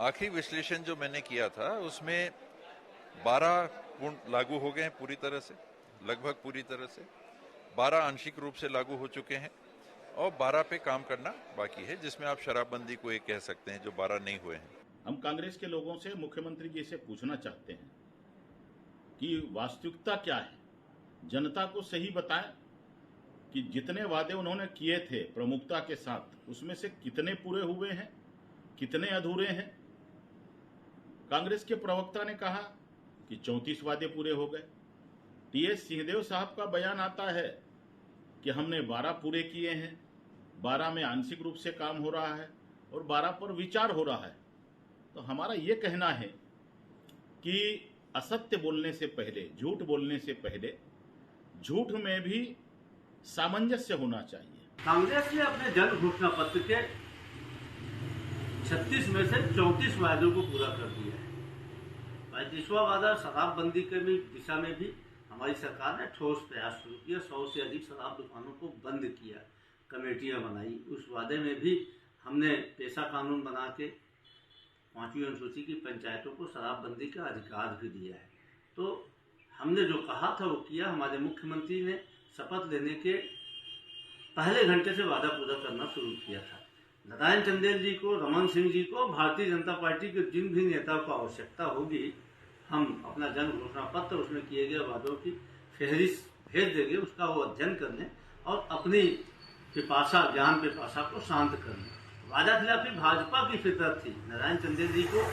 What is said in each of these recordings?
आखिरी विश्लेषण जो मैंने किया था उसमें 12 पूर्ण लागू हो गए हैं पूरी तरह से, लगभग पूरी तरह से। 12 आंशिक रूप से लागू हो चुके हैं और 12 पे काम करना बाकी है, जिसमें आप शराबबंदी को एक कह सकते हैं जो 12 नहीं हुए हैं। हम कांग्रेस के लोगों से मुख्यमंत्री जी से पूछना चाहते हैं कि वास्तविकता क्या है, जनता को सही बताएं कि जितने वादे उन्होंने किए थे प्रमुखता के साथ उसमें से कितने पूरे हुए हैं, कितने अधूरे हैं। कांग्रेस के प्रवक्ता ने कहा कि 34 वादे पूरे हो गए। टीएस सिंहदेव साहब का बयान आता है कि हमने 12 पूरे किए हैं, 12 में आंशिक रूप से काम हो रहा है और 12 पर विचार हो रहा है। तो हमारा ये कहना है कि असत्य बोलने से पहले, झूठ बोलने से पहले झूठ में भी सामंजस्य होना चाहिए। कांग्रेस ने अपने जन घोषणा पत्र के 36 में से 34 वादों को पूरा कर दिया है। 35वां वादा शराबबंदी के दिशा में भी हमारी सरकार ने ठोस प्रयास शुरू किया। 100 से अधिक शराब दुकानों को बंद किया, कमेटियां बनाई। उस वादे में भी हमने पेशा कानून बना के 5वीं अनुसूची की पंचायतों को शराबबंदी का अधिकार भी दिया है। तो हमने जो कहा था वो किया। हमारे मुख्यमंत्री ने शपथ लेने के पहले घंटे से वादा पूरा करना शुरू किया था। नारायण चंदेल जी को, रमन सिंह जी को, भारतीय जनता पार्टी के जिन भी नेताओं को आवश्यकता होगी, हम अपना जन घोषणा पत्र, उसमें किए गए वादों की फहरिस्त भेज देंगे, उसका वो अध्ययन करने और अपनी पिपासा, ज्ञान पिपासा को शांत करने। वादा खिलाफी भाजपा की फितरत थी। नारायण चंदेल जी को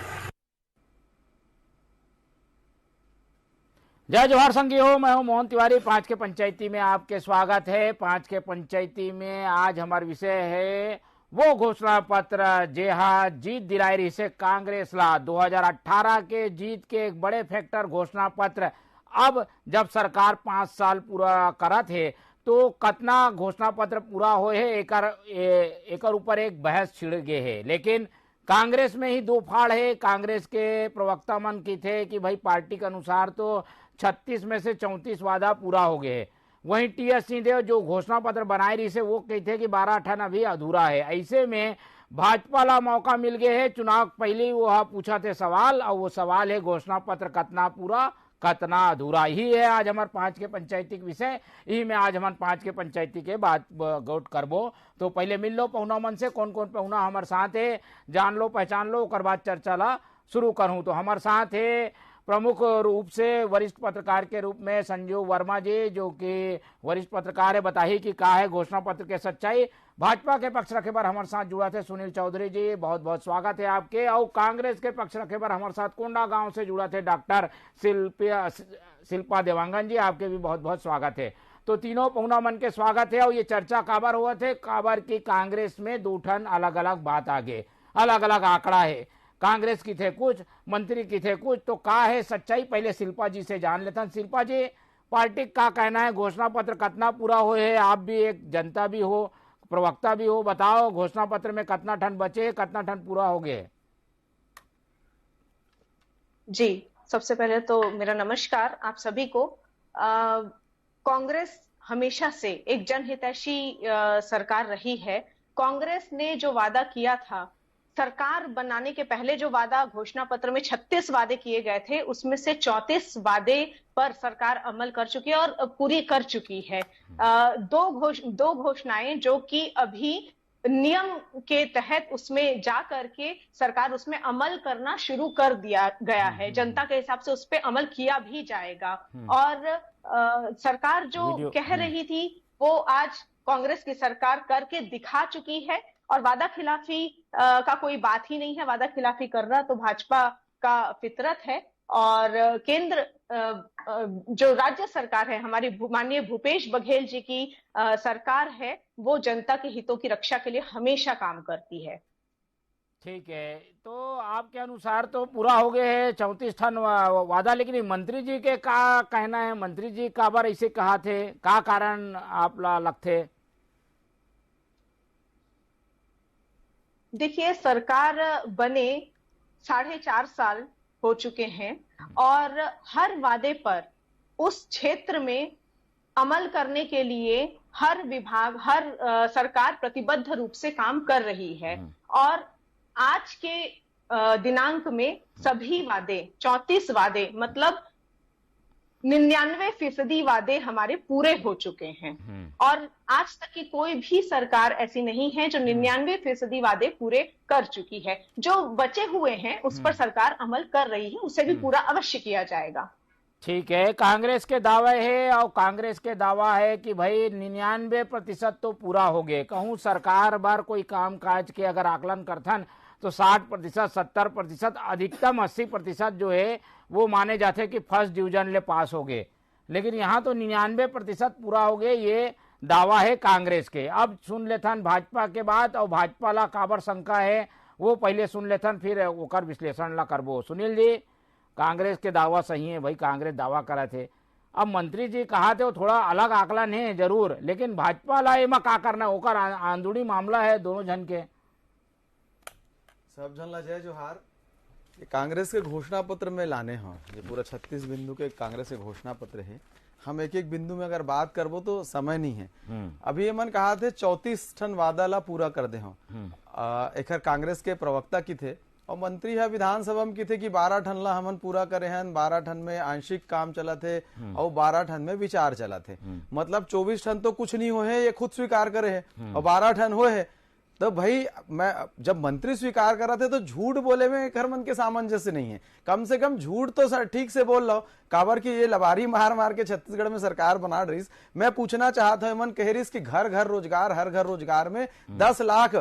जय जवाहर संघीयो, मैं हूं मोहन तिवारी। 5 के पंचायती में आपके स्वागत है। 5 के पंचायती में आज हमारा विषय है वो घोषणा पत्र जेहा जीत दिलाई रही से कांग्रेस ला। 2018 के जीत के एक बड़े फैक्टर घोषणा पत्र। अब जब सरकार 5 साल पूरा करत है तो कतना घोषणा पत्र पूरा हो है एकर ऊपर एक बहस छिड़ गए है। लेकिन कांग्रेस में ही दो फाड़ है। कांग्रेस के प्रवक्ता मन की थे कि भाई पार्टी के अनुसार तो 36 में से 34 वादा पूरा हो गए है। वहीं टीएस सिंहदेव जो घोषणा पत्र बनाए रही से वो कहते कि 12-18 अभी अधूरा है। ऐसे में भाजपा ला मौका मिल गए है। चुनाव पहले ही वो पूछा थे सवाल, और वो सवाल है घोषणा पत्र कतना पूरा कतना अधूरा। ही है आज हमारे 5 के पंचायती के विषय। यही में आज हमारे 5 के पंचायती के बात गौट करबो। तो पहले मिल लो पहुना मन से, कौन कौन पहुना हमारे साथ है, जान लो पहचान लो, ओकर बाद चर्चा ला शुरू करूं। तो हमारे साथ है प्रमुख रूप से वरिष्ठ पत्रकार के रूप में संजीव वर्मा जी, जो कि वरिष्ठ पत्रकार है। बताइए कि क्या है घोषणा पत्र के सच्चाई। भाजपा के पक्ष रखे पर हमारे साथ जुड़ा थे सुनील चौधरी जी, बहुत बहुत स्वागत है आपके। और कांग्रेस के पक्ष रखे पर हमारे साथ कोंडा गांव से जुड़ा थे डॉक्टर शिल्पा देवांगन जी, आपके भी बहुत बहुत स्वागत है। तो तीनों पहुना मन के स्वागत है। और ये चर्चा काबर हुआ थे, काबर की कांग्रेस में दो ठन अलग अलग बात आगे, अलग अलग आंकड़ा है। कांग्रेस की थे कुछ, मंत्री की थे कुछ। तो का है सच्चाई, पहले शिल्पा जी से जान लेते हैं। शिल्पा जी, पार्टी का कहना है घोषणा पत्र कितना पूरा हो है? आप भी एक जनता भी हो, प्रवक्ता भी हो, बताओ घोषणा पत्र में कितना ठन बचे, कितना ठन पूरा हो गए? जी, सबसे पहले तो मेरा नमस्कार आप सभी को। कांग्रेस हमेशा से एक जनहितैषी सरकार रही है। कांग्रेस ने जो वादा किया था, सरकार बनाने के पहले जो वादा घोषणा पत्र में 36 वादे किए गए थे, उसमें से 34 वादे पर सरकार अमल कर चुकी है और पूरी कर चुकी है। दो घोषणाएं जो कि अभी नियम के तहत उसमें जा करके सरकार उसमें अमल करना शुरू कर दिया गया है। जनता के हिसाब से उस पर अमल किया भी जाएगा। और सरकार जो कह रही थी वो आज कांग्रेस की सरकार करके दिखा चुकी है। और वादा खिलाफी का कोई बात ही नहीं है। वादा खिलाफी करना तो भाजपा का फितरत है। और केंद्र जो राज्य सरकार है, हमारी माननीय भूपेश बघेल जी की सरकार है, वो जनता के हितों की रक्षा के लिए हमेशा काम करती है। ठीक है, तो आपके अनुसार तो पूरा हो गए है 34 ठन वादा। लेकिन मंत्री जी के का कहना है, मंत्री जी का बार ऐसे कहा थे, का कारण आप लगते? देखिए, सरकार बने 4.5 साल हो चुके हैं और हर वादे पर उस क्षेत्र में अमल करने के लिए हर विभाग, हर सरकार प्रतिबद्ध रूप से काम कर रही है। और आज के दिनांक में सभी वादे 34 वादे मतलब 99% वादे हमारे पूरे हो चुके हैं और आज तक की कोई भी सरकार ऐसी नहीं है जो 99% वादे पूरे कर चुकी है। जो बचे हुए हैं उस पर सरकार अमल कर रही है, उसे भी पूरा अवश्य किया जाएगा। ठीक है, कांग्रेस के दावे है और कांग्रेस के दावा है कि भाई 99% तो पूरा हो गए। कहूँ सरकार बार कोई काम काज के अगर आकलन करथन तो 60%, 70%, अधिकतम 80% जो है वो माने जाते कि फर्स्ट डिवीजन ले पास हो गए, लेकिन यहाँ तो 99% पूरा हो गए, ये दावा है कांग्रेस के। अब सुन लेथन भाजपा के बाद और भाजपा ला काबर शंका है वो पहले सुन लेथन, फिर ओकर विश्लेषण ला करबो। सुनील जी, कांग्रेस के दावा सही है भाई, कांग्रेस दावा करे थे। अब मंत्री जी कहा थे वो थोड़ा अलग आकलन है जरूर, लेकिन भाजपा ला एमा का करना, ओकर आंदोलनी मामला है दोनों जन के। सब जन ला जय जोहार। कांग्रेस के घोषणा पत्र में लाने हैं, ये पूरा 36 बिंदु के कांग्रेस के घोषणा पत्र है। हम एक एक बिंदु में अगर बात करबो तो समय नहीं है। अभी ये मन कहा थे 34 ठन वादा ला पूरा कर दे हो। एक कांग्रेस के प्रवक्ता की थे और मंत्री है विधानसभा में की थे कि 12 ठन ला हमन पूरा करे हैं, 12 ठन में आंशिक काम चला थे और 12 ठन में विचार चला थे। मतलब 24 ठन तो कुछ नहीं हुए, ये खुद स्वीकार करे है और 12 ठन हुए है। तो भाई मैं जब मंत्री स्वीकार कर रहे थे तो झूठ बोले में घर मन के सामंजस्य नहीं है। कम से कम झूठ तो सर ठीक से बोल लो, काबर की ये लबारी मार मार के छत्तीसगढ़ में सरकार बना रही। मैं पूछना चाहता हूं मन कह रही कि घर घर रोजगार, हर घर रोजगार में 10 लाख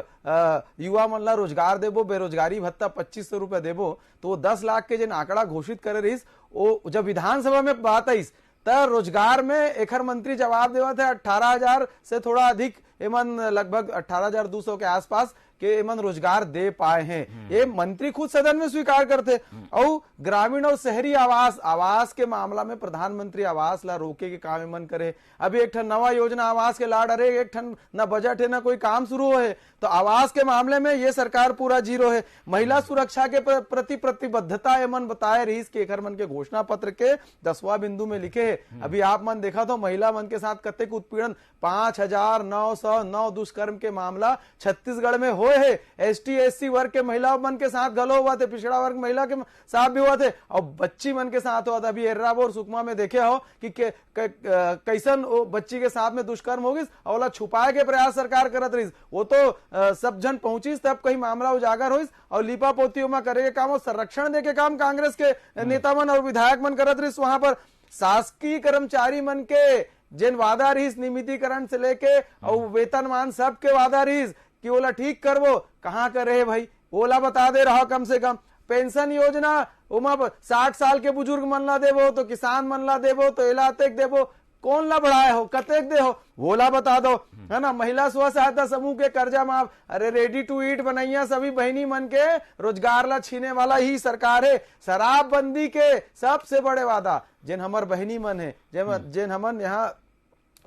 युवा मन ला रोजगार देबो, बेरोजगारी भत्ता 2500 रुपए देबो, तो वो 10 लाख के जो आंकड़ा घोषित करे रही वो जब विधानसभा में बात आई तब रोजगार में एखर मंत्री जवाब देवा थे 18,000 से थोड़ा अधिक एमन लगभग 18,200 के आसपास के एमन रोजगार दे पाए हैं। ये मंत्री खुद सदन में स्वीकार करते। और ग्रामीण और शहरी आवास के मामला में प्रधानमंत्री आवास ला रोके के काम एमन करे। अभी एक ठन नवा योजना आवास के लाड, अरे एक ठन न बजट है न कोई काम शुरू है, तो आवास के मामले में ये सरकार पूरा जीरो है। महिला सुरक्षा के प्रति प्रतिबद्धता एमन बताए रही के एकर मन के घोषणा पत्र के 10वां बिंदु में लिखे है। अभी आप मन देखा तो महिला मन के साथ कतेक उत्पीड़न, 5,909 दुष्कर्म के मामला छत्तीसगढ़ में हुए है। एसटी एससी वर्ग के महिला मन के साथ गलो हुआ थे, पिछड़ा वर्ग महिला के साथ भी हुआ थे और बच्ची मन के साथ हुआ था। अभी एर्राबोर और सुकमा में देखे हो कि कैसन बच्ची के साथ में दुष्कर्म होगी और छुपाए के प्रयास सरकार करत रही। वो तो सब जन पहुंची तब कहीं मामला उजागर हुई और लिपा पोती में करे के काम और संरक्षण दे के काम कांग्रेस के नेता मन और विधायक मन करत रही। वहां पर शासकीय कर्मचारी मन के जिन वादा रही नियमितीकरण से लेके और वेतनमान सब के वादा रही कि ओला ठीक करबो, कहाँ करे है भाई, ओला बता दे रहा। कम से कम पेंशन योजना उमा 60 साल के बुजुर्ग मन ला देबो तो किसान मन ला देबो तो एलातेक देबो, कौन ला बढ़ाए हो, कतेक दे हो वोला बता दो, है ना। महिला स्व सहायता समूह के कर्जा माफ, अरे रेडी टू ईट बनैया सभी बहनी मन के रोजगार ला छीने वाला ही सरकार है। शराबबंदी के सबसे बड़े वादा जिन हमार बहनी मन है, जिन हमन यहाँ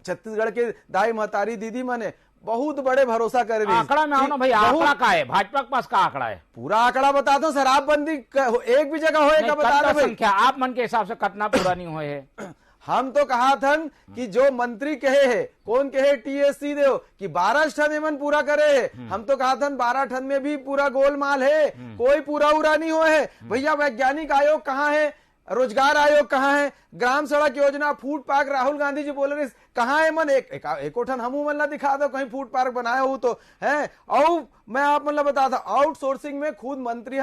छत्तीसगढ़ के दाई महतारी दीदी मन है, बहुत बड़े भरोसा करे। आंकड़ा में ना भाई, आंकड़ा का है भाजपा के पास, का आंकड़ा है पूरा आंकड़ा बता दो। शराबबंदी एक भी जगह होएगा बता दो भाई, संख्या आप मन के हिसाब से कितना पूरा नहीं हुए है। हम तो कहा था कि जो मंत्री कहे है, कौन कहे टीएससी दे कि 12 ठन एमन पूरा करे है। हम तो कहा था 12 ठन में भी पूरा गोलमाल है, कोई पूरा उरा नहीं हुआ है। भैया वैज्ञानिक आयोग कहाँ है, रोजगार आयोग कहाँ है, ग्राम सड़क योजना, फूड पार्क, राहुल गांधी जी बोल रहे कहाँ है मन, एक ठन हमू मन ला दिखा दो कहीं फूड पार्क बनाया हो तो है। और मैं आप मतलब बता था आउटसोर्सिंग में खुद मंत्री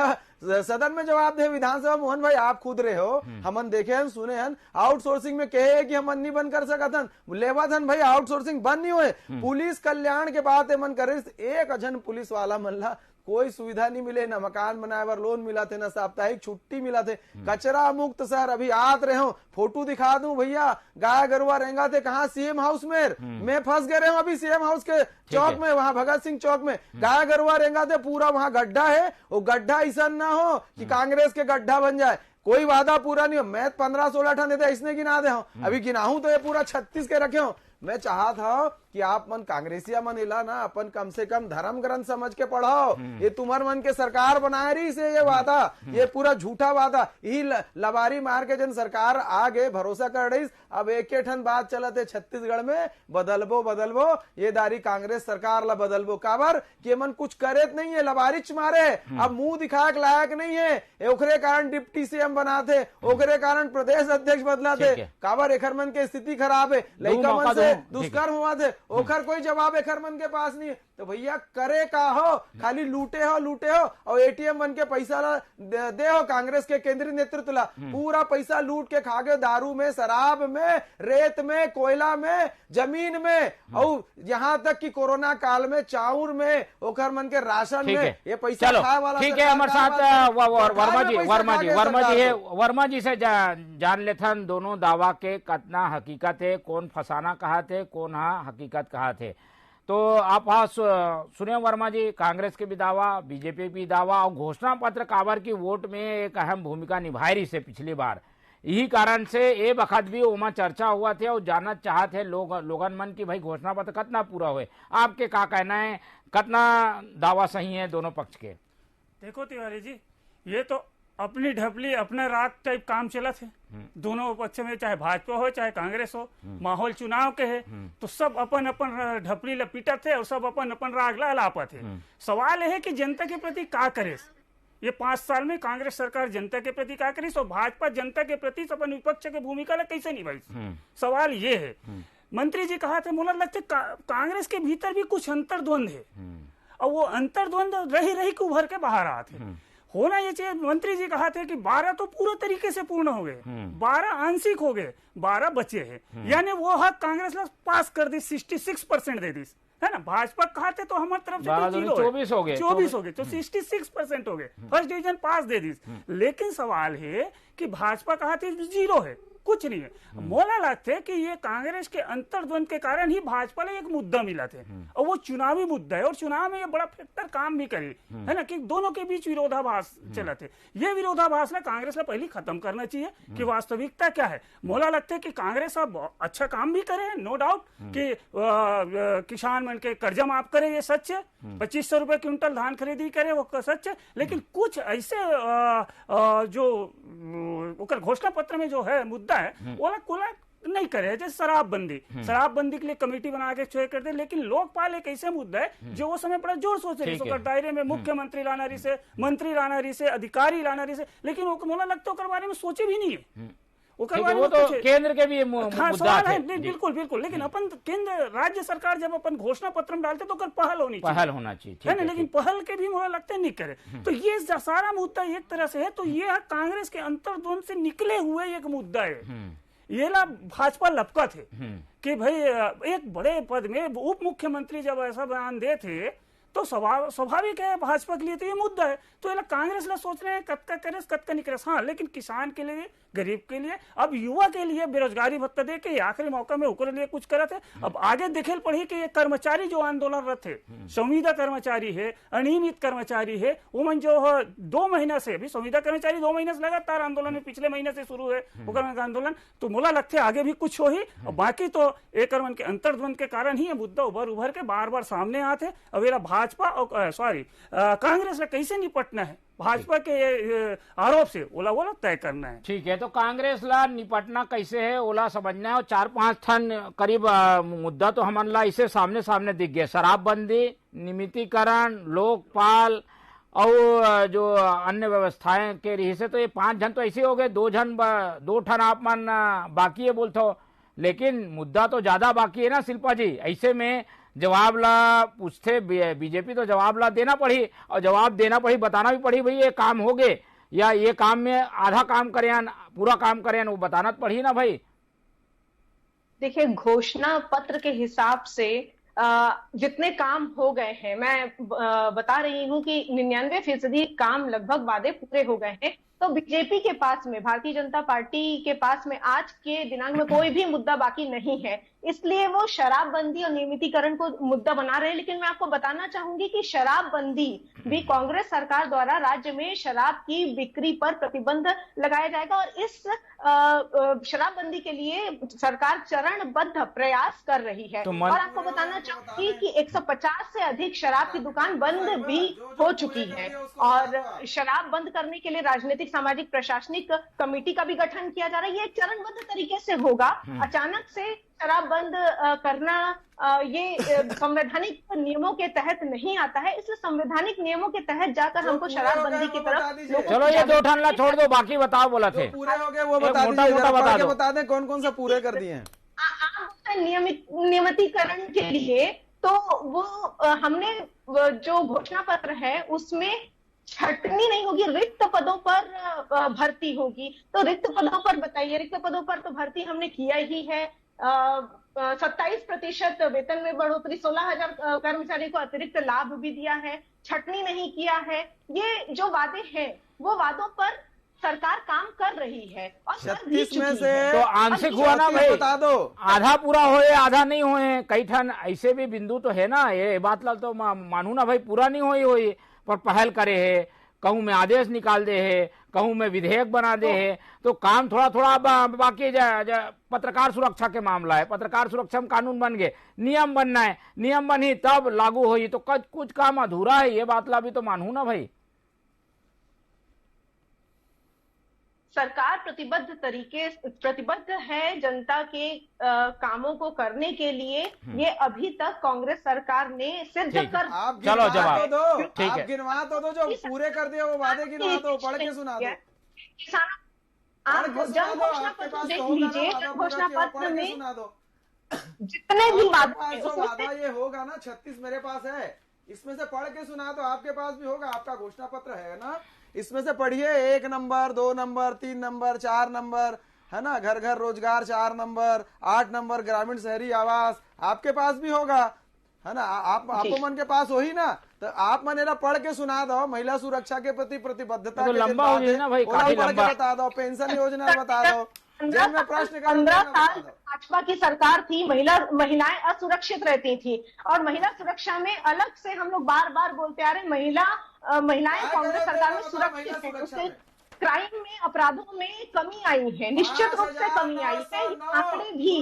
सदन में जवाब दे विधानसभा, मोहन भाई आप खुद रहे हो, हमन देखे हैं सुने हैं आउटसोर्सिंग में कहे कि हमन नहीं बंद कर सकत हन, लेवा धन भाई आउटसोर्सिंग बंद नहीं हुए। पुलिस कल्याण के बात मन करे, एक अजन पुलिस वाला मन ला कोई सुविधा नहीं मिले, न मकान बनाए बर लोन मिला थे, न साप्ताहिक छुट्टी मिला थे, कचरा मुक्त शहर। अभी आत रहे हो, फोटो दिखा दूं भैया, गाय गरुआ रहेंगा थे कहाँ, सीएम हाउस में मैं फंस गए रहे हूं अभी सीएम हाउस के चौक में, वहां भगत सिंह चौक में गाय गरुआ रहेंगा थे, पूरा वहां गड्ढा है। वो गड्ढा ऐसा ना हो कि कांग्रेस के गड्ढा बन जाए, कोई वादा पूरा नहीं हो। मैं 15-16 ठन देते इसने गिना दे, अभी गिनाहू तो ये पूरा 36 के रखे हो। मैं चाहा था कि आप मन कांग्रेसिया मन इला ना अपन कम से कम धर्म ग्रंथ समझ के पढ़ो। ये तुम्हार मन के सरकार बनाए रही से ये वादा, ये पूरा झूठा वादा, यही लबारी मार के जन सरकार आगे भरोसा कर रही। अब एक ठन बात चलत है छत्तीसगढ़ में, बदलबो ये दारी कांग्रेस सरकार ला बदलबो काबर कि मन कुछ करे नहीं है, लबारिच मारे, अब मुंह दिखाए लायक नहीं है। ओकरे कारण डिप्टी सीएम बनाते, ओकरे कारण प्रदेश अध्यक्ष बदला थे, काबर एखर मन के स्थिति खराब है, लइका मन से दुष्कर्म हुआ थे, ओखर कोई जवाब एखर मन के पास नहीं है। तो भैया करे का हो, खाली लूटे हो और एटीएम बन के पैसा ला दे हो कांग्रेस के केंद्रीय नेतृत्व ला, पूरा पैसा लूट के खा गए, दारू में, शराब में, रेत में, कोयला में, जमीन में, और यहाँ तक कि कोरोना काल में चाउर में, ओखर मन के राशन में ये पैसा खाए वाला। ठीक है, हमारे साथ वर्मा जी से जान लेथन दोनों दावा के कतना हकीकत है, कौन फसाना कहा थे, कौन हकीकत कहा थे। तो आप सुने वर्मा जी, कांग्रेस के भी दावा, बीजेपी भी दावा, और घोषणा पत्र काबर की वोट में एक अहम भूमिका निभाई रही से पिछली बार, यही कारण से ए वक्त भी ओमा चर्चा हुआ थे और जानना चाहते लोगन मन की भाई घोषणा पत्र कितना पूरा हुए। आपके क्या कहना है, कितना दावा सही है दोनों पक्ष के? देखो तिवारी जी, ये तो अपनी ढपली अपने राग टाइप काम चला थे दोनों पक्ष में, चाहे भाजपा हो चाहे कांग्रेस हो। माहौल चुनाव के है तो सब अपन अपन ढपली लपीटा थे और सब अपन अपन राग ला लापा थे। सवाल है कि जनता के प्रति क्या करे, ये 5 साल में कांग्रेस सरकार जनता के प्रति क्या करी और भाजपा जनता के प्रति अपन विपक्ष के भूमिका ला कैसे निभाई। सवाल ये है, मंत्री जी कहा थे, मुझे लगता है कांग्रेस के भीतर भी कुछ अंतर्द्वंद है और वो अंतर्द्वंद रही के उभर के बाहर आते होना ये चाहिए। मंत्री जी कहा थे कि 12 तो पूरे तरीके से पूर्ण हो गए, 12 आंशिक हो गए, 12 बचे हैं, यानी वो हक कांग्रेस ने पास कर दी, 66% दे दी है ना। भाजपा कहा थे तो हमारी तरफ से 24 हो गए, 24 हो गए तो 66% हो गए, फर्स्ट डिवीजन पास दे दी। लेकिन सवाल है कि भाजपा कहा थे 0 है, कुछ नहीं है। मोला लगता है कि ये कांग्रेस के अंतर्द्वंद के कारण ही भाजपा ने एक मुद्दा मिला थे और वो चुनावी मुद्दा है और चुनाव में ये बड़ा फैक्टर काम भी करे है ना, कि दोनों के बीच विरोधाभास चला थे। ये विरोधाभास ना कांग्रेस ने पहले खत्म करना चाहिए कि वास्तविकता क्या है। मोला लगता है कि कांग्रेस अब अच्छा काम भी करे, नो डाउट कि किसान मन के कर्जा माफ करे, ये सच है, 2500 रुपए क्विंटल धान खरीदी करे वो सच है। लेकिन कुछ ऐसे जो घोषणा पत्र में जो है मुद्दा है वो नहीं करे, जैसे शराबबंदी के लिए कमेटी बना के छोड़ करते। लेकिन लोकपाल एक ऐसे मुद्दा है जो वो समय बड़ा जोर सोच रही है, दायरे में मुख्यमंत्री लाना रही से, मंत्री लाना रही से, अधिकारी लाना रही से, लेकिन वो मोला लगता है बारे में सोचे भी नहीं है। वो तो केंद्र के भी मुद्दा है। बिल्कुल, लेकिन अपन केंद्र राज्य सरकार जब अपन घोषणा पत्र में डालते तो पहल होना चाहिए है ना, लेकिन पहल के भी मुझे लगता है नहीं करे। तो ये सारा मुद्दा एक तरह से है, तो ये कांग्रेस के अंतर्द्वंद से निकले हुए एक मुद्दा है। ये ला भाजपा लपका थे कि भाई एक बड़े पद में उप मुख्यमंत्री जब ऐसा बयान दे थे तो स्वाभाविक है भाजपा के लिए तो ये मुद्दा है। तो ये कांग्रेस ला सोच रहे हैं कद का करे कद का नहीं करे। हाँ, लेकिन किसान के लिए, गरीब के लिए, अब युवा के लिए बेरोजगारी भत्ता दे के आखिरी मौका में उनके लिए कुछ करे थे। अब आगे देखे पड़ी कि ये कर्मचारी जो आंदोलनरत थे, संविदा कर्मचारी है, अनियमित कर्मचारी है, वो मन जो 2 महीना से, अभी संविदा कर्मचारी 2 महीने से लगातार आंदोलन में, पिछले महीने से शुरू है आंदोलन। तो मुला लगते आगे भी कुछ हो ही, और बाकी तो एक के अंतर्द्वंद के कारण ही ये मुद्दा उभर के बार बार सामने आते। अब ये भाजपा और कांग्रेस ने कैसे निपटना है भाजपा के आरोप से ओला तय करना है। ठीक है, तो कांग्रेस ला निपटना कैसे है ओला समझना है। और 4-5 ठन करीब मुद्दा तो हमारे ला इसे सामने दिख गए, शराबबंदी, नियमितीकरण, लोकपाल और जो अन्य व्यवस्थाएं के रही से। तो ये 5 जन तो ऐसे हो गए, 2 ठन आप मन बाकी है बोलते हो, लेकिन मुद्दा तो ज्यादा बाकी है ना शिल्पा जी। ऐसे में जवाब ला पूछते बीजेपी तो जवाब ला देना पड़ी, और जवाब देना पड़ी, बताना भी पड़ी भाई ये काम हो गए या ये काम में आधा काम करें, पूरा काम करें, वो बताना पड़ी ना भाई। देखिए, घोषणा पत्र के हिसाब से जितने काम हो गए हैं, मैं बता रही हूँ कि 99% काम लगभग वादे पूरे हो गए हैं। तो बीजेपी के पास में, भारतीय जनता पार्टी के पास में आज के दिनांक में कोई भी मुद्दा बाकी नहीं है, इसलिए वो शराबबंदी और नियमितीकरण को मुद्दा बना रहे हैं। लेकिन मैं आपको बताना चाहूंगी कि शराबबंदी भी कांग्रेस सरकार द्वारा राज्य में शराब की बिक्री पर प्रतिबंध लगाया जाएगा और इस शराबबंदी के लिए सरकार चरणबद्ध प्रयास कर रही है। और आपको बताना चाहूंगी कि 150 से अधिक शराब की दुकान बंद भी हो चुकी है और शराब बंद करने के लिए राजनीतिक, सामाजिक, प्रशासनिक कमेटी का भी गठन किया जा रहा है। ये चरणबद्ध तरीके से होगा। अचानक से शराब बंद करना ये संवैधानिक नियमों के तहत नहीं आता है, इसलिए संवैधानिक नियमों के तहत जाकर हमको शराबबंदी की तरफ। चलो ये दो ठानला छोड़ दो, बाकी बताओ। बोला थे पूरे हो गए वो बता दीजिए, बता दें कौन कौन सा पूरे कर दिए हैं। नियमितीकरण के लिए तो वो हमने जो घोषणा पत्र है उसमें छटनी नहीं होगी, रिक्त पदों पर भर्ती होगी। तो रिक्त पदों पर बताइए, रिक्त पदों पर तो भर्ती हमने किया ही है। 27% वेतन में बढ़ोतरी, 16,000 कर्मचारियों को अतिरिक्त लाभ भी दिया है, छटनी नहीं किया है। ये जो वादे हैं वो वादों पर सरकार काम कर रही है और 36 में से तो आंशिक हुआ ना भाई, बता दो, आधा पूरा होए आधा नहीं होए। कई ठन ऐसे भी बिंदु तो है ना, ये बात लाल तो मानू ना भाई, पूरा नहीं होई पर पहल करे है, कहूं में आदेश निकाल दे है, कहूं में विधेयक बना दे है, तो काम थोड़ा थोड़ा बाकी पत्रकार सुरक्षा के मामला है, पत्रकार सुरक्षा में कानून बन गए, नियम बनना है, नियम बनी तब लागू होई, तो कुछ काम अधूरा है, ये बात ला भी तो मानू ना भाई। सरकार प्रतिबद्ध है जनता के कामों को करने के लिए। ये अभी तक कांग्रेस सरकार ने सिद्ध कर। आप चलो जवाब दो, ठीक आप है, गिनवा तो दो, जो पूरे कर दिए वो वादे गिनवा दो, पढ़ के सुना दो। आप जन घोषणा पत्र देख लीजिए, जन घोषणा पत्र में जितने भी वादा ये होगा ना, 36 मेरे पास है, इसमें से पढ़ के सुना दो, आपके पास भी होगा, आपका घोषणा पत्र है ना, इसमें से पढ़िए 1 नंबर, 2 नंबर, 3 नंबर, 4 नंबर, है ना, घर घर रोजगार 4 नंबर, 8 नंबर ग्रामीण शहरी आवास, आपके पास भी होगा, है ना। आपको मन के पास हो ही ना, तो आप मन पढ़ के सुना दो, महिला सुरक्षा के प्रति प्रतिबद्धता तो लंबा हो जाए ना भाई, काफी लंबा बता दो, पेंशन योजना बता दो। 15 साल भाजपा की सरकार थी, महिलाएं असुरक्षित रहती थी और महिला सुरक्षा में अलग से हम लोग बार बार बोलते आ रहे, महिलाएं कांग्रेस सरकार में सुरक्षित है। उससे क्राइम में, अपराधों में कमी आई है, निश्चित रूप से कमी आई है। आंकड़े भी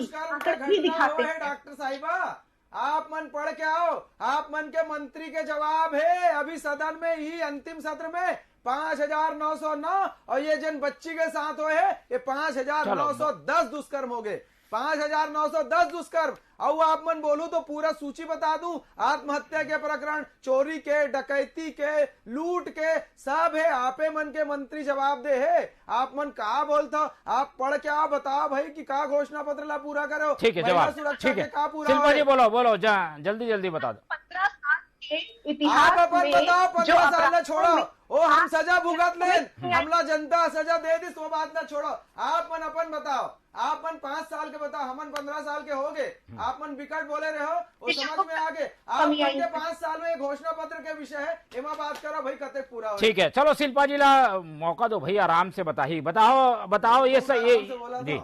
दिखाते हैं। डॉक्टर साहिबा, आप मन पढ़ के आओ, आप मन के मंत्री के जवाब है अभी सदन में ही अंतिम सत्र में 5,909 और ये जिन बच्ची के साथ हुए है ये 5,910 दुष्कर्म हो गए, 5,910 दुष्कर्म। और आप मन बोलू तो पूरा सूची बता दूं, आत्महत्या के प्रकरण, चोरी के, डकैती के, लूट के, सब है। आपे मन के मंत्री जवाब दे है, आप मन कहा बोलता, आप पढ़ के आओ, बताओ भाई कि कहा घोषणा पत्र ला पूरा करो। ठीक है, जवाब ठीक है, शिल्पा जी बोलो जल्दी बता दो। 15 साल के इतिहास में बताओ, 15 साल छोड़ो, ओ हम सजा भुगत ले, हमला जनता सजा दे दी, तो बात ना छोड़ो। आप मन अपन बताओ, आप मन 5 साल के बताओ, हमन 15 साल के हो गए, आप मन विकट बोले रहे हो, वो समझ में आ गए। आप के 5 साल में घोषणा पत्र के विषय है, एमा बात करो भाई, कते पूरा हो। ठीक है, चलो शिल्पा जी ला मौका दो भाई, आराम से बताओ ये जी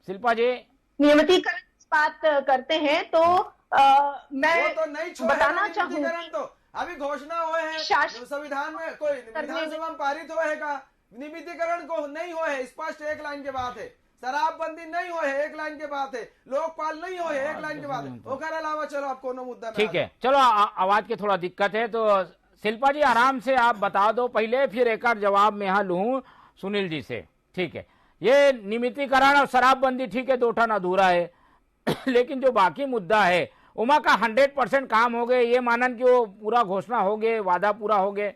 शिल्पा जी। नियमितीकरण बात करते हैं तो मैं तो नहीं बताना चाहूंगी, तो अभी घोषणा हुए हैं संविधान में, कोई विधानसभा में पारित हुए है, नियमितीकरण को नहीं हुए है, स्पष्ट एक लाइन के बात है। शराबबंदी नहीं हुए है, एक लाइन के बात है। लोकपाल नहीं हुए है, एक लाइन के बात है। ओकर अलावा चलो आप कोनो मुद्दा ठीक है, चलो आवाज की थोड़ा दिक्कत है, तो शिल्पा जी आराम से आप बता दो पहले, फिर एक जवाब में यहाँ लूँ सुनील जी से। ठीक है, ये नियमितीकरण और शराबबंदी ठीक है, 2 ठन अधूरा है लेकिन जो बाकी मुद्दा है उमा का 100% काम हो गए, ये मानन कि वो पूरा घोषणा हो गए, वादा पूरा हो गए।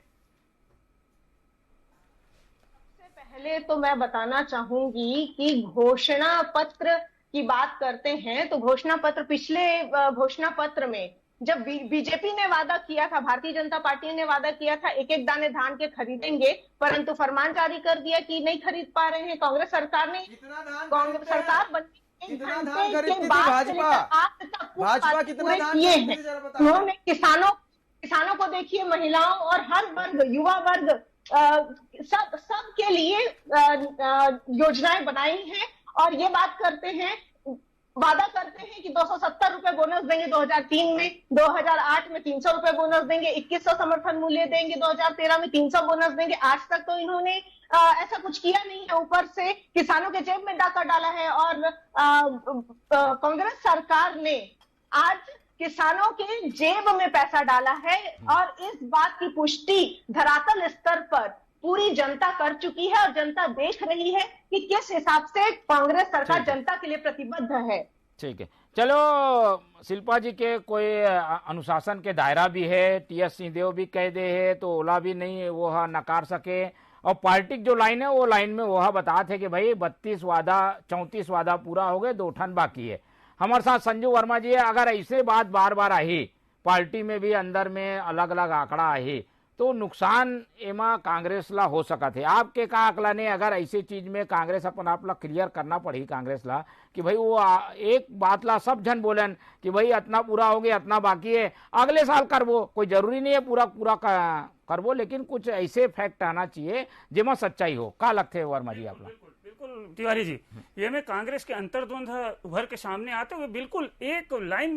सबसे पहले तो मैं बताना चाहूंगी कि घोषणा पत्र की बात करते हैं तो घोषणा पत्र, पिछले घोषणा पत्र में जब बीजेपी ने वादा किया था, भारतीय जनता पार्टी ने वादा किया था 1-1 दाने धान के खरीदेंगे, परंतु फरमान जारी कर दिया कि नहीं खरीद पा रहे हैं। कांग्रेस सरकार ने, कांग्रेस सरकार कितना धान खरीदती थी भाजपा कितना धान किए हैं उन्होंने। किसानों को देखिए, महिलाओं और हर वर्ग, युवा वर्ग सब के लिए योजनाएं बनाई हैं और ये बात करते हैं, वादा करते हैं कि 270 रुपए बोनस देंगे 2003 में, 2008 में 300 रुपए बोनस देंगे, 2100 समर्थन मूल्य देंगे, 2013 में 300 बोनस देंगे। आज तक तो इन्होंने ऐसा कुछ किया नहीं है, ऊपर से किसानों के जेब में डाका डाला है। और कांग्रेस सरकार ने आज किसानों के जेब में पैसा डाला है और इस बात की पुष्टि धरातल स्तर पर पूरी जनता कर चुकी है और जनता देख रही है कि किस हिसाब से कांग्रेस सरकार जनता के लिए प्रतिबद्ध है। ठीक है, चलो शिल्पा जी के कोई अनुशासन के दायरा भी है, टीएस सिंहदेव भी कह दे है तो ओला भी नहीं वो नकार सके। और पार्टी जो लाइन है वो लाइन में वह बता थे कि भाई 32 वादा 34 वादा पूरा हो गए, 2 ठन बाकी है। हमारे साथ संजू वर्मा जी है। अगर ऐसे बात बार बार आई, पार्टी में भी अंदर में अलग अलग आंकड़ा आई तो नुकसान एमा कांग्रेस ला हो सका थे। आपके का आकलन है अगर ऐसी चीज में कांग्रेस अपन आप ला क्लियर करना पड़ी कांग्रेस ला कि भाई वो एक बात ला सब जन बोलन कि भाई इतना पूरा हो गया इतना बाकी है, अगले साल करबो, कोई जरूरी नहीं है पूरा पूरा करबो, लेकिन कुछ ऐसे फैक्ट आना चाहिए जिसमें सच्चाई हो। का लगते है वर्मा जी आप? बिल्कुल तिवारी जी, ये में कांग्रेस के अंतर्द्वंद उभर के सामने आते हुए बिल्कुल एक लाइन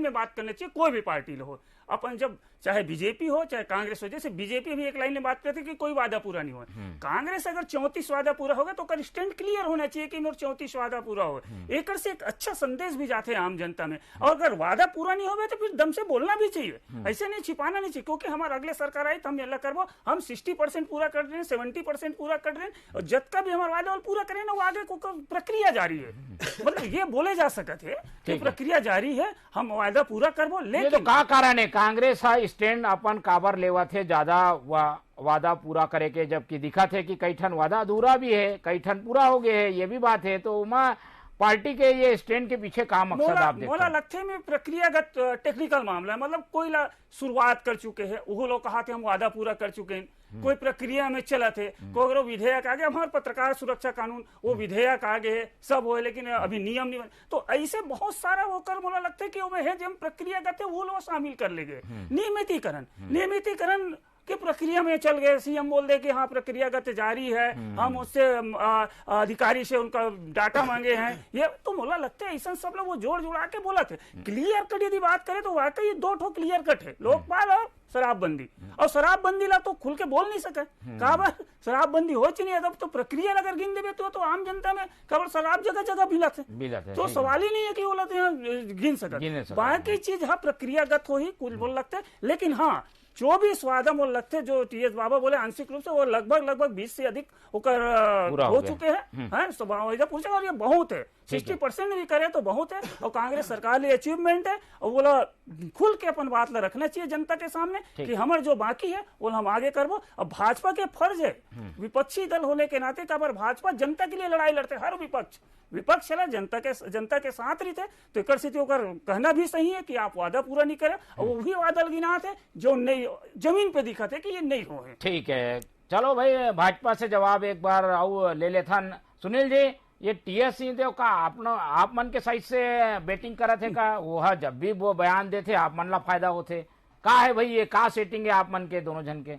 में बात करनी चाहिए, कोई भी पार्टी हो। अपन जब चाहे बीजेपी हो चाहे कांग्रेस हो, जैसे बीजेपी भी एक लाइन में बात करती है कि कोई वादा पूरा नहीं हुआ। कांग्रेस अगर 34 वादा पूरा होगा तो कर स्टैंड क्लियर होना चाहिए कि मेरे 34 वादा पूरा हो। एक से एक अच्छा संदेश भी जाते हैं आम जनता में। और अगर वादा पूरा नहीं होगा तो फिर दम से बोलना भी चाहिए, ऐसे नहीं छिपाना नहीं चाहिए। क्योंकि हमारे अगले सरकार आई तो हम ये करबो, हम 60% पूरा कर रहे हैं, 70% पूरा कर रहे हैं और जब का भी हमारा वादा पूरा करें ना वो आगे को प्रक्रिया जारी है। मतलब ये बोले जा सकते है कि प्रक्रिया जारी है, हम वादा पूरा करबो। लेकिन का कारण है कांग्रेस स्टैंड अपन काबर लेवा थे ज्यादा वादा पूरा करे के, जबकि दिखा थे कि कई ठन वादा अधूरा भी है, कई ठन पूरा हो गए है, ये भी बात है। तो पार्टी के ये स्टैंड के पीछे काम मकसद आप देखो? मोला लगते में प्रक्रियागत टेक्निकल मामला है। मतलब कोई शुरुआत कर चुके हैं, वो लोग कहा थे हम वादा पूरा कर चुके हैं, कोई प्रक्रिया में चला थे, कोई अगर विधेयक आ गया, हमारे पत्रकार सुरक्षा कानून वो विधेयक आ गए सब हो, लेकिन अभी नियम नहीं बने। तो ऐसे बहुत सारा वो कर मुझे लगता है कि वो है जब प्रक्रियागत है वो लोग शामिल कर ले गए। नियमितीकरण कि प्रक्रिया में चल गए, सीएम बोल दे कि हाँ प्रक्रियागत जारी है, हम उससे अधिकारी से उनका डाटा मांगे हैं, ये तो मुझे लगता है ऐसा सब लोग वो जोड़ जुड़ा के बोला थे। क्लियर कट यदि बात करें तो वाकई 2 ठो क्लियर कट है, लोकपाल और शराबबंदी। और शराबबंदी ला तो खुल के बोल नहीं सके, कहा शराबबंदी हो नहीं है, तब तो प्रक्रिया अगर गिन देवे तो आम जनता में कब शराब जगह जगह बिलाते तो सवाल ही नहीं है कि वो लगते हैं गिन सके। बाकी चीज हाँ प्रक्रियागत हो ही कुल बोल लगते हैं। लेकिन हाँ 24 वादा मोल लगते जो टीएस बाबा बोले आंशिक रूप से वो लगभग 20 से अधिक होकर हो चुके हैं। पूछे और ये बहुत है, 60% भी करे तो बहुत है। और कांग्रेस सरकार लिए अचीवमेंट है और बोला खुल के अपन बात ला रखना चाहिए जनता के सामने कि हमारे जो बाकी है वो हम आगे करबो। अब भाजपा के फर्ज है विपक्षी दल होने के नाते का भाजपा जनता के लिए लड़ाई लड़ते, हर विपक्ष चला जनता के साथ रहते। तो एक स्थिति होकर कहना भी सही है कि आप वादा पूरा नहीं करे और वो भी वादा गिना थे जो नहीं जमीन पे दिखा थे कि ये नहीं हो। ठीक है, चलो भाई भाजपा से जवाब एक बार आओ ले लेथन। सुनील जी, ये टीएस सिंहदेव का आप मन के साइड से बैटिंग करा थे का वो जब भी वो बयान देते आप मन ला फायदा होते का है भाई? ये का सेटिंग है आप मन के दोनों जन के?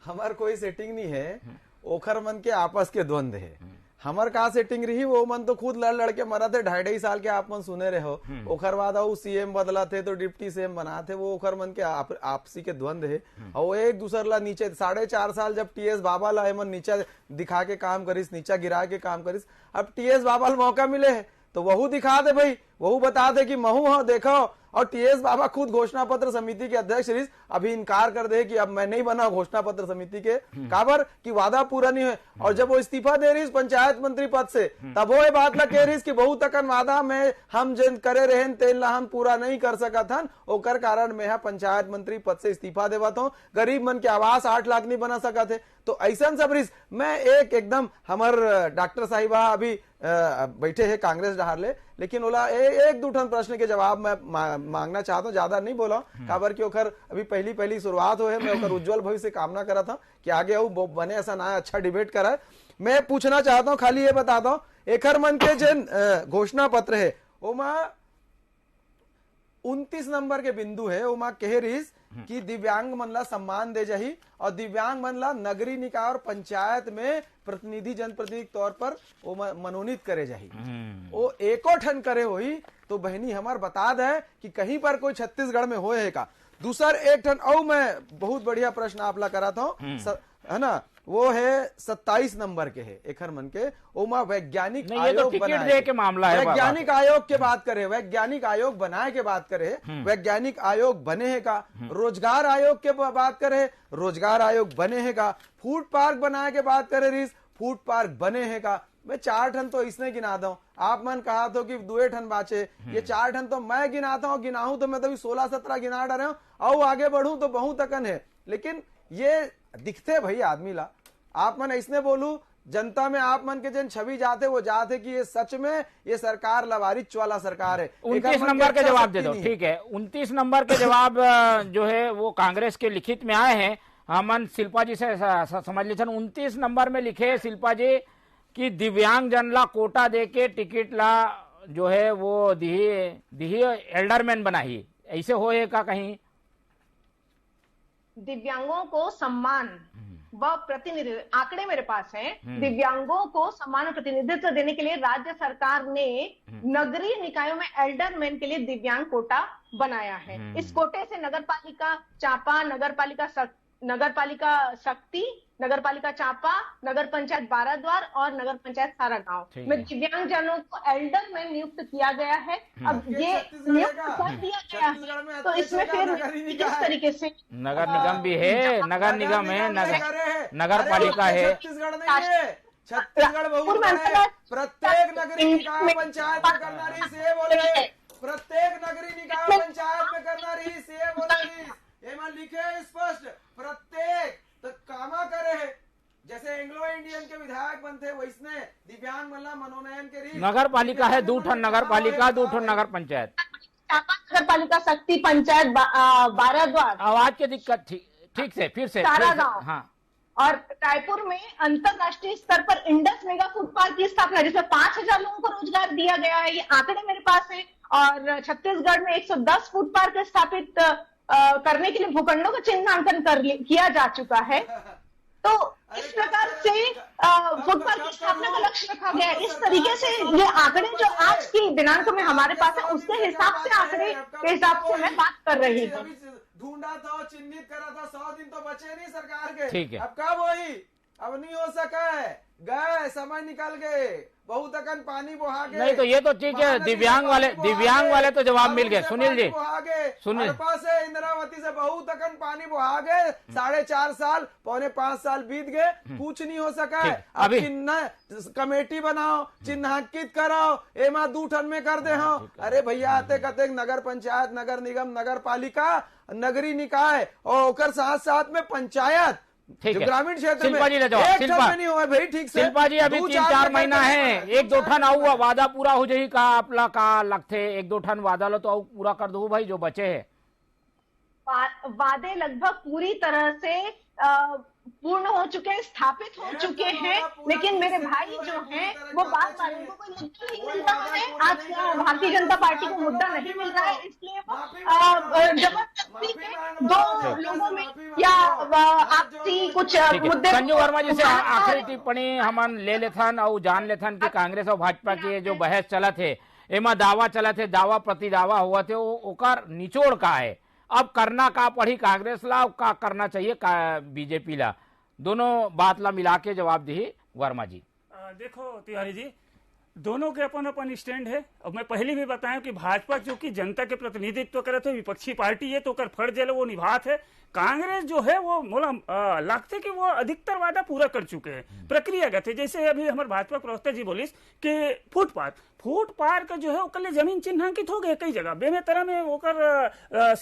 हमार कोई सेटिंग नहीं है, ओखर मन के आपस के द्वंद है। हमार का सेटिंग रही वो मन तो खुद लड़ के मरा थे, 2.5 साल के आप मन सुने रहे हो। ओखर बाद वो सीएम बदला थे तो डिप्टी सीएम बना थे, वो ओखर मन के आपसी के द्वंद है। और वो एक दूसर ला नीचे 4.5 साल जब टीएस बाबा ला मन नीचा दिखा के काम करिस, नीचा गिरा के काम करिस। अब टीएस बाबा मौका मिले है तो वहू दिखा दे भाई, वहू बता दे कि महू हो देखो। और टीएस बाबा खुद घोषणा पत्र समिति के अध्यक्ष रही, अभी इनकार कर दे कि अब मैं नहीं बना घोषणा पत्र समिति के काबर कि वादा पूरा नहीं है। और जब वो इस्तीफा दे रही पंचायत मंत्री पद से तब वो ये बात ला कह रही कि बहुत तकन वादा में हम जिन करे रहे तेल ला हम पूरा नहीं कर सका था, ओकर कारण मैं पंचायत मंत्री पद से इस्तीफा देवा था। गरीब मन के आवास 8 लाख नहीं बना सका थे। तो ऐसा सब रिस मैं एकदम हमार डॉक्टर साहिबा अभी बैठे है कांग्रेस डहार ले, लेकिन ओला एक 2 प्रश्न के जवाब मैं मांगना चाहता हूँ, ज्यादा नहीं बोला काबर की ओखर अभी पहली शुरुआत हो है। मैं ओखर उज्जवल भविष्य कामना करा था कि आगे वो बने ऐसा ना अच्छा डिबेट करा। मैं पूछना चाहता हूँ, खाली ये बताता हूँ एखर मन के जिन घोषणा पत्र है ओमा 29 नंबर के बिंदु है वो मां कह रही कि दिव्यांग मन ला सम्मान दे जाही और दिव्यांग मन ला नगरी निकाय और पंचायत में प्रतिनिधि जनप्रतिनिधि के तौर पर वो मनोनीत करे जाही। वो एको ठन करे होई तो बहनी हमार बता दे कि कहीं पर कोई छत्तीसगढ़ में होए है का। दूसर एक ठन और मैं बहुत बढ़िया प्रश्न आपला करा था है ना, वो है 27 नंबर के है एक मन के ओमा वैज्ञानिक आयोग बनाए के मामला है, वैज्ञानिक आयोग के बात करे, वैज्ञानिक आयोग बनाए के बात करे, वैज्ञानिक आयोग बने है का। रोजगार आयोग के बात करे, रोजगार आयोग बने है का। फूड पार्क बनाए के बात करे रिस, फूड पार्क बने है का। मैं 4 ठन तो इसने गिना दो, आप मन कहा तो कि 2 ठन बाचे, ये 4 ठन तो मैं गिनाता हूँ, गिनाऊं तो मैं तो 16-17 गिना डा रहा हूँ और आगे बढ़ूं तो बहुत अकन है। लेकिन ये दिखते भाई आदमी ला, आप मन इसने बोलू जनता में आप मन के जन छवि जाते वो जाते कि ये सच में ये सरकार लवारिच वाला सरकार है। 29 नंबर के जवाब दे दो, ठीक है। 29 नंबर के जवाब जो है वो कांग्रेस के लिखित में आए हैं। हमन शिल्पा जी से समझ लीजिए 29 नंबर में लिखे शिल्पा जी कि दिव्यांग जन ला कोटा दे के टिकट ला जो है वो दिही एल्डरमैन बनाई, ऐसे होए का कहीं? दिव्यांगों को सम्मान व प्रतिनिधित्व, आंकड़े मेरे पास हैं, दिव्यांगों को सम्मान और प्रतिनिधित्व देने के लिए राज्य सरकार ने नगरीय निकायों में एल्डरमैन के लिए दिव्यांग कोटा बनाया है। इस कोटे से नगरपालिका चांपा, नगरपालिका शक्ति, नगरपालिका चांपा, नगर पंचायत बाराद्वार और नगर पंचायत सारा गांव में दिव्यांग जनों को एल्डरमैन नियुक्त किया गया है। अब ये नियुक्त कर दिया गया है तो इसमें फिर किस तरीके से नगर निगम भी है, नगर निगम है, नगर पालिका है, छत्तीसगढ़ नहीं है, छत्तीसगढ़ बहुत बड़ा है। प्रत्येक नगरी निकाय पंचायत में करना रही से बोले, प्रत्येक नगरी निकाय पंचायत में करना रही से बोले, ये मान लिखे स्पष्ट प्रत्येक तो कामा करे है। जैसे एंग्लो इंडियन के विधायक बनते वैसने दिव्यांग मल्ला मनोनयन के री नगर पालिका है, 2 ठन नगर पालिका, 2 ठन नगर पंचायत, नगर पालिका शक्ति, पंचायत बाराद्वार। आवाज की दिक्कत ठीक से फिर से सारा गांव। हाँ। और रायपुर में अंतरराष्ट्रीय स्तर पर इंडस मेगा फूड पार्क की स्थापना, जिसमें 5000 लोगों को रोजगार दिया गया है, ये आंकड़े मेरे पास है। और छत्तीसगढ़ में 110 फूड पार्क स्थापित करने के लिए भूखंडों का चिन्हांकन किया जा चुका है। तो इस प्रकार से फूड पार्क की स्थापना का लक्ष्य रखा गया है। इस तरीके से ये आंकड़े जो आज की दिनांक में हमारे पास है उसके हिसाब से आंकड़े के हिसाब से मैं बात कर रही हूँ। ढूंढा था, चिन्हित करा था, 100 दिन तो बचे नहीं सरकार के। ठीक है। अब कब वही अब नहीं हो सका है, गए समय निकल गए, बहुत अकन पानी बहा गए। नहीं तो ये तो ठीक है, दिव्यांग वाले तो जवाब मिल गए। सुनील जी, सुनील से इंद्रावती से बहुत अकन पानी बहा गए, 4.5 साल, 4.25 साल बीत गए, कुछ नहीं हो सका है। अब चिन्ह कमेटी बनाओ, चिन्हांकित कराओ, एमा 2 ठन में कर दे। हाँ अरे भैया आते कते नगर पंचायत, नगर निगम, नगर पालिका, नगरी निकाय और साथ साथ में पंचायत, ठीक है। ग्रामीण क्षेत्र में शिल्पा नहीं हुआ भाई। ठीक से शिल्पा जी अभी 3-4 महीना है, 1-2 ठन आऊ वादा पूरा हो जाही का आपला का लगथे? 1-2 ठन वादा लो तो आऊ पूरा कर दो भाई जो बचे है। वादे लगभग पूरी तरह से पूर्ण हो चुके हैं, स्थापित हो चुके हैं, लेकिन मेरे भाई जो हैं वो बात मानने को कोई मुद्दा नहीं मिल रहा है। आज भारतीय जनता पार्टी को मुद्दा नहीं मिल रहा है, इसलिए वो जबरदस्ती के 2 लोगों में या आपसी कुछ मुद्दे। संजू वर्मा जी से आखिरी टिप्पणी हम ले लेथन और जान लेथन कि कांग्रेस और भाजपा के जो बहस चलत है एमा दावा चलत है, दावा प्रति दावा हुआ थे, ओकर निचोड़ का है। अब करना का पड़ी कांग्रेस ला, का करना चाहिए बीजेपी ला? दोनों बात ला मिला के जवाब दी वर्मा जी। देखो तिवारी जी, दोनों के अपन अपन स्टैंड है। अब मैं पहले भी बताया कि भाजपा जो कि जनता के प्रतिनिधित्व करे थे, विपक्षी पार्टी है तो कर फर्ज है वो निभात है। कांग्रेस जो है वो मोला लगते कि वो अधिकतर वादा पूरा कर चुके हैं, प्रक्रियागत है। जैसे अभी हमारे भाजपा प्रवक्ता जी बोलिस कि फूड पार्क जो है ओकर जमीन चिन्हांकित हो गए कई जगह, बेमेतरा में ओकर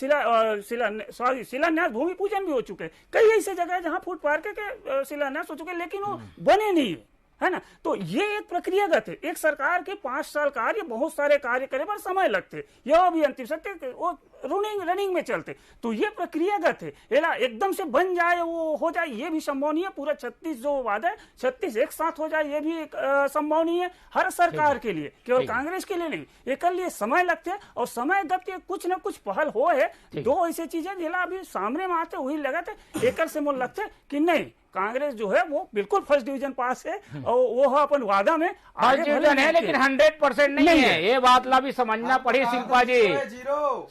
शिलान्यास भूमि पूजन भी हो चुके हैं। कई ऐसे जगह है जहां फूड पार्क के शिलान्यास हो चुके हैं, लेकिन वो बने नहीं है ना। तो ये एक प्रक्रियागत है। एक सरकार के 5 साल कार्य, बहुत सारे कार्य करे पर समय लगते, यह भी अंतिम सत्य वो रनिंग में चलते। तो ये प्रक्रियागत है, एकदम से बन जाए वो हो जाए ये भी संभव नहीं है। पूरा 36 जो वादा है 36 एक साथ हो जाए ये भी एक संभव नहीं है हर सरकार के लिए, केवल कांग्रेस के लिए नहीं। एक लिए समय लगते हैं और समय जब कुछ न कुछ पहल हो है। दो ऐसी चीजें जिला अभी सामने में आते वही लगा थे एक से मुझे लगता है कि नहीं कांग्रेस जो है वो बिल्कुल फर्स्ट डिवीजन पास है और वो है अपन वादा में फर्स्ट डिवीजन है, लेकिन 100% नहीं है। ये बात ला भी समझना पड़ी शिल्पा जी।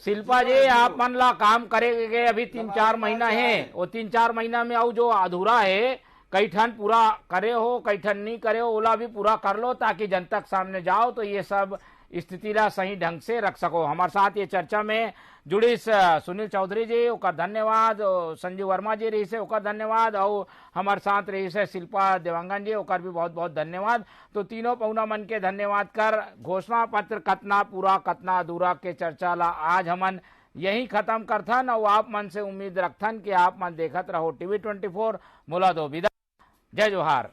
शिल्पा जी आप मन ला काम करेंगे अभी 3-4 महीना है, वो 3-4 महीना में और जो अधूरा है कई ठन पूरा करे हो कई ठन नहीं करे हो, ओला भी पूरा कर लो ताकि जनता के सामने जाओ तो ये सब स्थिति ला सही ढंग से रख सको। हमारे साथ ये चर्चा में जुड़ी सुनील चौधरी जी ओकर धन्यवाद, संजीव वर्मा जी रही से ओकर धन्यवाद, और हमारे साथ रही से शिल्पा देवांगन जी ओकर भी बहुत बहुत धन्यवाद। तो तीनों पौना मन के धन्यवाद कर घोषणा पत्र कतना पूरा कतना अधूरा के चर्चा ला आज हमन यही खत्म करथन और आप मन से उम्मीद रखथन कि आप मन देखत रहो TV 24। मोला दो विदा, जय जोहार।